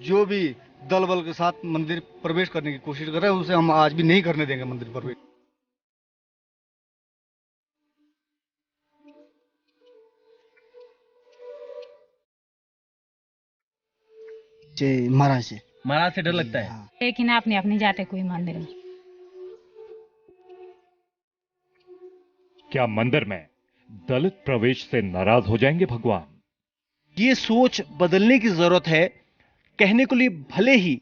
जो भी दल बल के साथ मंदिर प्रवेश करने की कोशिश कर रहे हैं उसे हम आज भी नहीं करने देंगे मंदिर प्रवेश। महाराज से डर लगता है। हाँ। लेकिन आपने अपनी जाते कोई मंदिर में। क्या मंदिर में दलित प्रवेश से नाराज हो जाएंगे भगवान? ये सोच बदलने की जरूरत है। कहने को लिए भले ही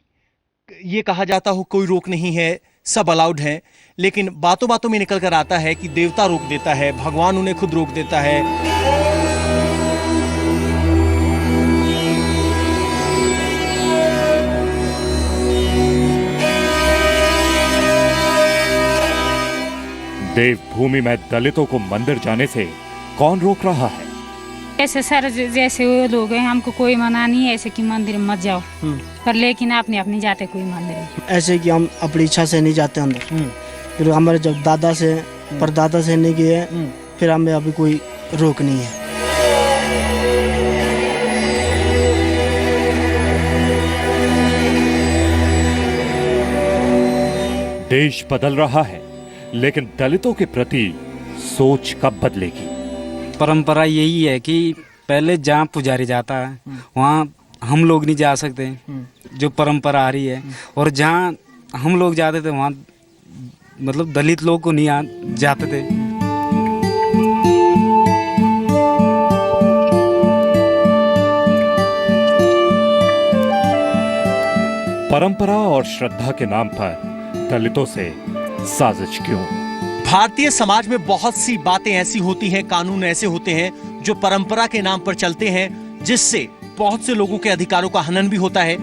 ये कहा जाता हो कोई रोक नहीं है, सब अलाउड है, लेकिन बातों बातों में निकल कर आता है कि देवता रोक देता है, भगवान उन्हें खुद रोक देता है। देवभूमि में दलितों को मंदिर जाने से कौन रोक रहा है? ऐसे सर जैसे वो लोग हैं, हमको कोई मना नहीं है ऐसे कि मंदिर में मत जाओ, पर लेकिन आपने अपनी जाते कोई मंदिर में। ऐसे कि हम अपनी इच्छा से नहीं जाते अंदर। फिर हमारे जब दादा से परदादा से नहीं गए, फिर हमें अभी कोई रोक नहीं है। देश बदल रहा है, लेकिन दलितों के प्रति सोच कब बदलेगी? परंपरा यही है कि पहले जहाँ पुजारी जाता है वहाँ हम लोग नहीं जा सकते, जो परंपरा आ रही है। और जहाँ हम लोग जाते थे वहाँ मतलब दलित लोग को नहीं जाते थे। परंपरा और श्रद्धा के नाम पर दलितों से साजिश क्यों? भारतीय समाज में बहुत सी बातें ऐसी होती हैं, कानून ऐसे होते हैं जो परंपरा के नाम पर चलते हैं, जिससे बहुत से लोगों के अधिकारों का हनन भी होता है।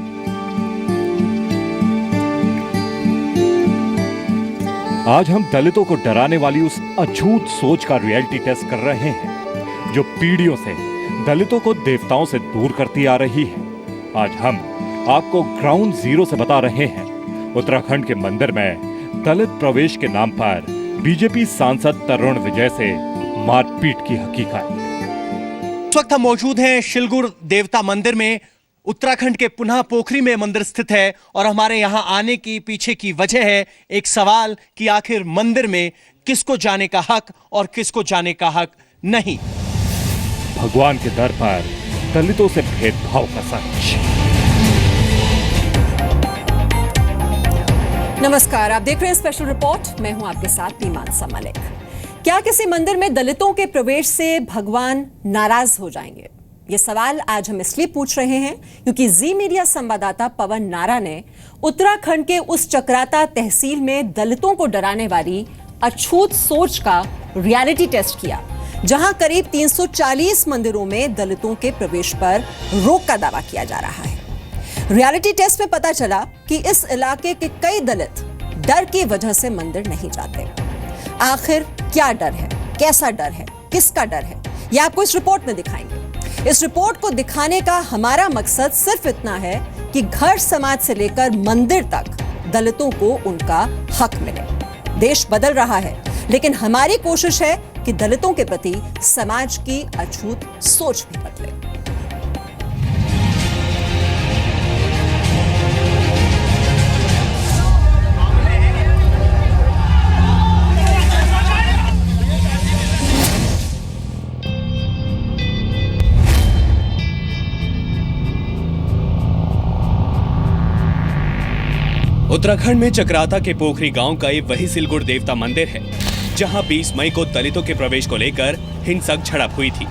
आज हम दलितों को डराने वाली उस अछूत सोच का रियलिटी टेस्ट कर रहे हैं जो पीढ़ियों से दलितों को देवताओं से दूर करती आ रही है। आज हम आपको ग्राउंड जीरो से बता रहे हैं उत्तराखंड के मंदिर में दलित प्रवेश के नाम पर बीजेपी सांसद तरुण विजय से मारपीट की हकीकत। इस वक्त हम मौजूद हैं शिलगुड़ देवता मंदिर में। उत्तराखंड के पुनः पोखरी में मंदिर स्थित है और हमारे यहां आने की पीछे की वजह है एक सवाल कि आखिर मंदिर में किसको जाने का हक और किसको जाने का हक नहीं। भगवान के दर पर दलितों से भेदभाव का सच। नमस्कार, आप देख रहे हैं स्पेशल रिपोर्ट। मैं हूं आपके साथ मीमांसा मलिक। क्या किसी मंदिर में दलितों के प्रवेश से भगवान नाराज हो जाएंगे? ये सवाल आज हम इसलिए पूछ रहे हैं क्योंकि जी मीडिया संवाददाता पवन नारा ने उत्तराखंड के उस चक्राता तहसील में दलितों को डराने वाली अछूत सोच का रियलिटी टेस्ट किया, जहां करीब 340 मंदिरों में दलितों के प्रवेश पर रोक का दावा किया जा रहा है। रियलिटी टेस्ट में पता चला कि इस इलाके के कई दलित डर की वजह से मंदिर नहीं जाते। आखिर क्या डर है, कैसा डर है, किसका डर है, यह आपको इस रिपोर्ट में दिखाएंगे। इस रिपोर्ट को दिखाने का हमारा मकसद सिर्फ इतना है कि घर समाज से लेकर मंदिर तक दलितों को उनका हक मिले। देश बदल रहा है, लेकिन हमारी कोशिश है कि दलितों के प्रति समाज की अछूत सोच भी बदले। उत्तराखंड में चक्राता के पोखरी गांव का ये वही सिलगुड़ देवता मंदिर है जहां 20 मई को दलितों के प्रवेश को लेकर हिंसक झड़प हुई थी।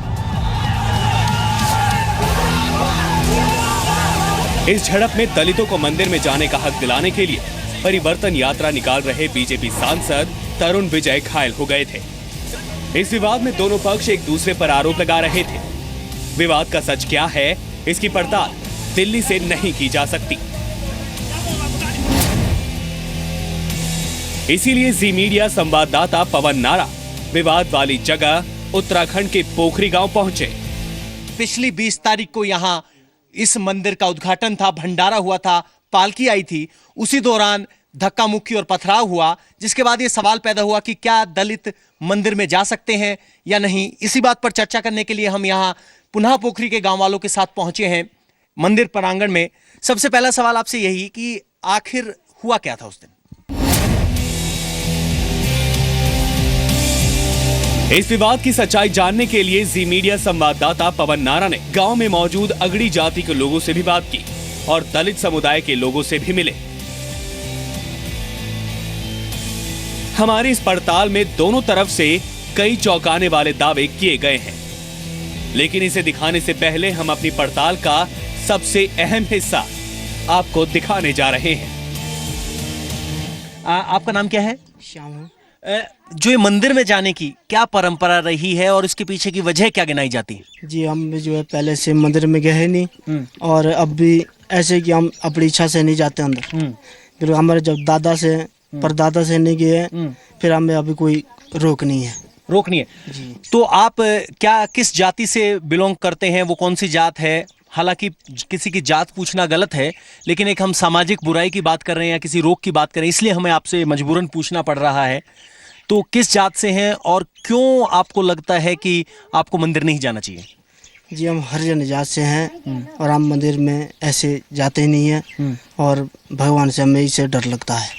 इस झड़प में दलितों को मंदिर में जाने का हक दिलाने के लिए परिवर्तन यात्रा निकाल रहे बीजेपी सांसद तरुण विजय घायल हो गए थे। इस विवाद में दोनों पक्ष एक दूसरे पर आरोप लगा रहे थे। विवाद का सच क्या है, इसकी पड़ताल दिल्ली से नहीं की जा सकती। इसीलिए जी मीडिया संवाददाता पवन नारा विवाद वाली जगह उत्तराखंड के पोखरी गांव पहुंचे। पिछली 20 तारीख को यहां इस मंदिर का उद्घाटन था, भंडारा हुआ था, पालकी आई थी। उसी दौरान धक्का मुक्की और पथराव हुआ, जिसके बाद ये सवाल पैदा हुआ कि क्या दलित मंदिर में जा सकते हैं या नहीं। इसी बात पर चर्चा करने के लिए हम यहाँ पुनः पोखरी के गांव वालों के साथ पहुंचे हैं। मंदिर प्रांगण में। सबसे पहला सवाल आपसे यही कि आखिर हुआ क्या था उस दिन? इस विवाद की सच्चाई जानने के लिए जी मीडिया संवाददाता पवन नारा ने गांव में मौजूद अगड़ी जाति के लोगों से भी बात की और दलित समुदाय के लोगों से भी मिले। हमारी इस पड़ताल में दोनों तरफ से कई चौंकाने वाले दावे किए गए हैं, लेकिन इसे दिखाने से पहले हम अपनी पड़ताल का सबसे अहम हिस्सा आपको दिखाने जा रहे हैं। आपका नाम क्या है? श्याम हूँ। जो ये मंदिर में जाने की क्या परंपरा रही है और इसके पीछे की वजह क्या गिनाई जाती है? जी हम भी जो है पहले से मंदिर में गए नहीं और अब भी ऐसे कि हम अपनी इच्छा से नहीं जाते अंदर। फिर हमारे जब दादा से परदादा से नहीं गए फिर हमें अभी कोई रोक नहीं है। रोक नहीं है जी। तो आप क्या किस जाति से बिलोंग करते हैं? वो कौन सी जात है? हालांकि किसी की जात पूछना गलत है, लेकिन एक हम सामाजिक बुराई की बात कर रहे हैं या किसी रोग की बात कर रहे हैं, इसलिए हमें आपसे मजबूरन पूछना पड़ रहा है। तो किस जात से हैं और क्यों आपको लगता है कि आपको मंदिर नहीं जाना चाहिए? जी हम हरिजन जात से हैं और हम मंदिर में ऐसे जाते ही नहीं हैं और भगवान से हमें इससे डर लगता है।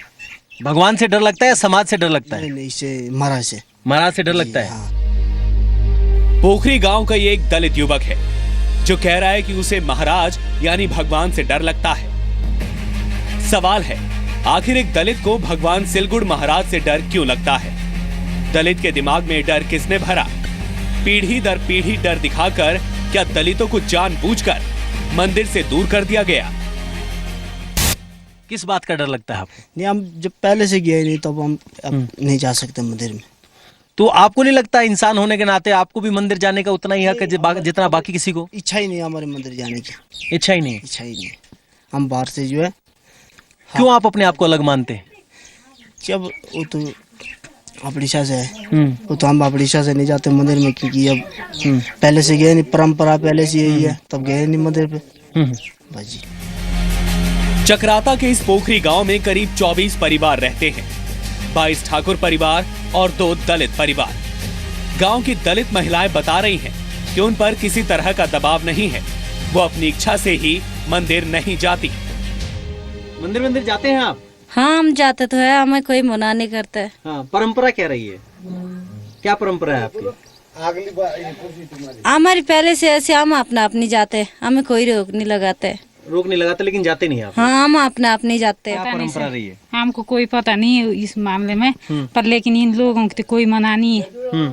भगवान से डर लगता है या समाज से डर लगता है? नहीं, इससे महाराज से। महाराज से डर लगता है। हाँ। पोखरी गांव का ये एक दलित युवक है जो कह रहा है कि उसे महाराज यानी भगवान से डर लगता है। सवाल है, आखिर एक दलित को भगवान सिलगुड़ महाराज से डर क्यों लगता है? दलित के दिमाग में डर किसने भरा? पीढ़ी दर पीढ़ी डर दिखाकर क्या दलितों को जानबूझकर मंदिर से दूर कर दिया गया? किस बात का डर लगता है आपको? नहीं हम जब पहले से गए नहीं तब हम अब नहीं जा सकते मंदिर में। तो आपको नहीं लगता इंसान होने के नाते आपको भी मंदिर जाने का उतना ही हक है जितना बाकी किसी को? इच्छा ही नहीं हमारे मंदिर जाने की। इच्छा ही नहीं है। इच्छा ही नहीं। हम बाहर से जो है। क्यों आप अपने आप को अलग मानते हैं? जब वो तो अपनी इच्छा से है वो तो हम अपनी इच्छा से नहीं जाते मंदिर में क्योंकि अब पहले से गए नहीं, परंपरा पहले से यही है, तब गए नहीं मंदिर पे। बस जी। चक्राता के इस पोखरी गांव में करीब 24 परिवार रहते हैं, 22 ठाकुर परिवार और 2 दलित परिवार। गांव की दलित महिलाएं बता रही हैं कि उन पर किसी तरह का दबाव नहीं है, वो अपनी इच्छा से ही मंदिर नहीं जाती। मंदिर जाते हैं आप? हाँ हम जाते तो है, हमें कोई मना नहीं करता है। हाँ, परंपरा क्या रही है? क्या परंपरा है आपकी? हमारी पहले से ऐसे हम अपना अपनी जाते, हमें कोई रोक नहीं लगाते। रोक नहीं लगाते लेकिन जाते नहीं आप? हाँ हम अपना अपनी जाते। क्या परंपरा रही है? हमको कोई पता नहीं है इस मामले में, पर लेकिन इन लोगों की तो कोई मना नहीं है।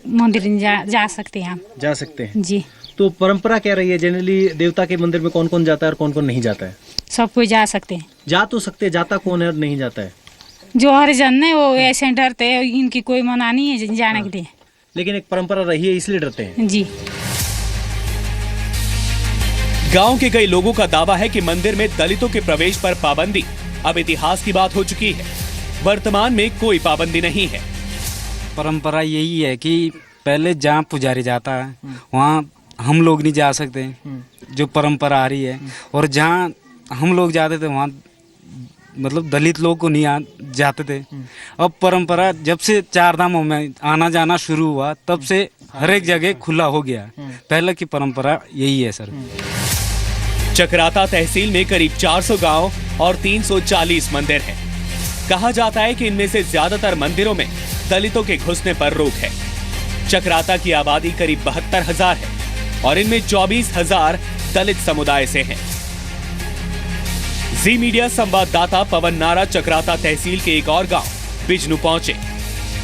मंदिर जा सकते हैं हम। जा सकते हैं जी। तो परंपरा क्या रही है? जनरली देवता के मंदिर में कौन कौन जाता है और कौन कौन नहीं जाता है? सब कोई जा सकते हैं। जा तो सकते, जाता कौन है और नहीं जाता है? जो हरिजन है वो ऐसे डरते हैं, इनकी कोई मना नहीं है जाने के लिए। लेकिन एक परंपरा रही है इसलिए डरते हैं। जी। गांव के कई लोगों का दावा है कि मंदिर में दलितों के प्रवेश पर पाबंदी अब इतिहास की बात हो चुकी है। वर्तमान में कोई पाबंदी नहीं है। परंपरा यही है कि पहले जहाँ पुजारी जाता है वहाँ हम लोग नहीं जा सकते, जो परंपरा आ रही है। और जहाँ हम लोग जाते थे वहाँ मतलब दलित लोग को नहीं जाते थे। अब परंपरा जब से 4 धामों में आना जाना शुरू हुआ तब से हर एक जगह खुला हो गया। पहले की परंपरा यही है सर। चक्राता तहसील में करीब 400 गांव और 340 मंदिर हैं। कहा जाता है कि इनमें से ज्यादातर मंदिरों में दलितों के घुसने पर रोक है। चक्राता की आबादी करीब 72,000 है और इनमें 24,000 दलित समुदाय से हैं। जी मीडिया संवाददाता पवन नारा चक्राता तहसील के एक और गांव बिजनू पहुंचे।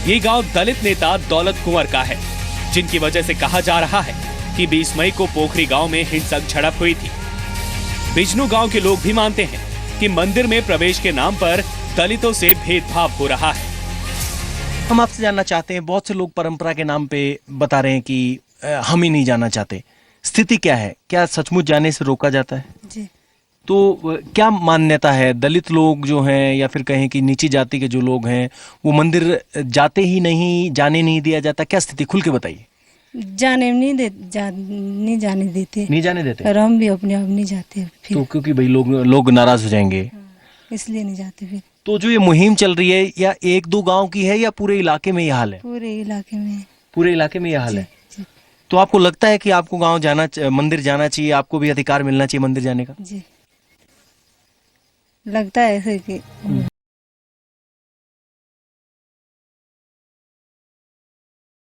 ये गांव दलित नेता दौलत कुंवर का है, जिनकी वजह से कहा जा रहा है कि 20 मई को पोखरी गांव में हिंसक झड़प हुई थी। बिजनू गांव के लोग भी मानते हैं कि मंदिर में प्रवेश के नाम पर दलितों से भेदभाव हो रहा है। हम आपसे जानना चाहते हैं, बहुत से लोग परंपरा के नाम पे बता रहे हैं कि हम ही नहीं जाना चाहते। स्थिति क्या है? क्या सचमुच जाने से रोका जाता है? जी। तो क्या मान्यता है? दलित लोग जो हैं या फिर कहें कि नीची जाति के जो लोग हैं वो मंदिर जाते ही नहीं, जाने नहीं दिया जाता? क्या स्थिति खुल के बताइए। जाने नहीं जाने देते। नहीं जाने देते? और हम भी अपने आप नहीं जाते फिर। तो क्योंकि भाई लोग नाराज हो जाएंगे, इसलिए नहीं जाते फिर। तो जो ये मुहिम चल रही है या 1-2 गांव की है या पूरे इलाके में ये हाल है? पूरे इलाके में। पूरे इलाके में ये हाल है। जी। तो आपको लगता है कि आपको गांव जाना मंदिर जाना चाहिए, आपको भी अधिकार मिलना चाहिए मंदिर जाने का? जी लगता है ऐसे कि